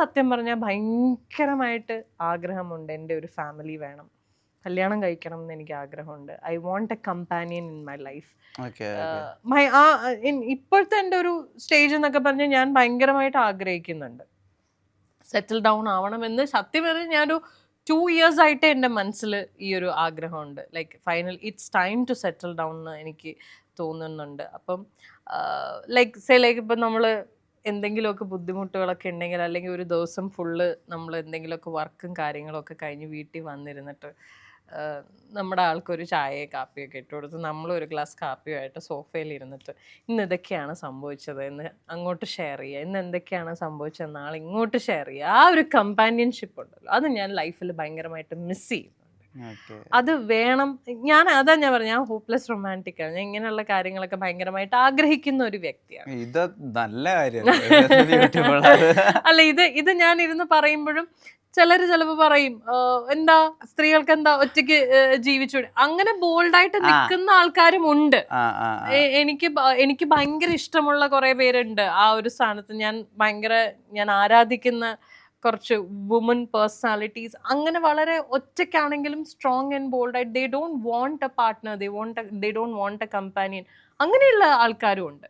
സത്യം പറഞ്ഞാൽ ഭയങ്കരമായിട്ട് ആഗ്രഹമുണ്ട് എൻ്റെ ഒരു ഫാമിലി വേണം, കല്യാണം കഴിക്കണം എന്ന് എനിക്ക് ആഗ്രഹമുണ്ട്. I won't A companion in my life. ഇപ്പോഴത്തെ എൻ്റെ ഒരു സ്റ്റേജ് എന്നൊക്കെ പറഞ്ഞാൽ ഞാൻ ഭയങ്കരമായിട്ട് ആഗ്രഹിക്കുന്നുണ്ട് സെറ്റിൽ ഡൗൺ ആവണമെന്ന്. സത്യം പറഞ്ഞാൽ ഞാനൊരു 2 years ആയിട്ട് എൻ്റെ മനസ്സിൽ ഈ ഒരു ആഗ്രഹമുണ്ട്. Like final it's time to settle down എന്ന് എനിക്ക് തോന്നുന്നുണ്ട്. അപ്പം ലൈക്ക് ഇപ്പം നമ്മൾ എന്തെങ്കിലുമൊക്കെ ബുദ്ധിമുട്ടുകളൊക്കെ ഉണ്ടെങ്കിൽ, അല്ലെങ്കിൽ ഒരു ദിവസം ഫുള്ള് നമ്മൾ എന്തെങ്കിലുമൊക്കെ വർക്കും കാര്യങ്ങളൊക്കെ കഴിഞ്ഞ് വീട്ടിൽ വന്നിരുന്നിട്ട് നമ്മുടെ ആൾക്കൊരു ചായയോ കാപ്പിയൊക്കെ ഇട്ട് കൊടുത്ത് നമ്മളൊരു ഗ്ലാസ് കാപ്പിയുമായിട്ട് സോഫയിൽ ഇരുന്നിട്ട് ഇന്ന് ഇതൊക്കെയാണ് സംഭവിച്ചത് എന്ന് അങ്ങോട്ട് ഷെയർ ചെയ്യുക, ഇന്ന് എന്തൊക്കെയാണ് സംഭവിച്ചത് നാളെ ഇങ്ങോട്ട് ഷെയർ ചെയ്യുക. ആ ഒരു കമ്പാനിയൻഷിപ്പ് ഉണ്ടല്ലോ, അത് ഞാൻ ലൈഫിൽ ഭയങ്കരമായിട്ട് മിസ് ചെയ്യും. അത് വേണം. അതാ ഞാൻ പറഞ്ഞു, ഞാൻ ഹോപ്പ്ലെസ് റൊമാൻറ്റിക് ആണ്. ഞാൻ ഇങ്ങനെയുള്ള കാര്യങ്ങളൊക്കെ ഭയങ്കരമായിട്ട് ആഗ്രഹിക്കുന്ന ഒരു വ്യക്തിയാണ്. ഇത് നല്ല കാര്യം. അല്ല, ഇത് ഞാൻ ഇരുന്ന് പറയുമ്പോഴും ചിലപ്പോ പറയും, എന്താ സ്ത്രീകൾക്ക് എന്താ ഒറ്റയ്ക്ക് ജീവിച്ചു, അങ്ങനെ ബോൾഡായിട്ട് നിൽക്കുന്ന ആൾക്കാരും ഉണ്ട്. എനിക്ക് ഭയങ്കര ഇഷ്ടമുള്ള കുറെ പേരുണ്ട് ആ ഒരു സ്ഥാനത്ത്. ഞാൻ ആരാധിക്കുന്ന കുറച്ച് വുമൻ പേഴ്സണാലിറ്റീസ് അങ്ങനെ വളരെ ഒറ്റയ്ക്കാണെങ്കിലും സ്ട്രോങ് ആൻഡ് ബോൾഡ് ആയിട്ട്, they don't want A partner, they don't want A companion, അങ്ങനെയുള്ള ആൾക്കാരും ഉണ്ട്.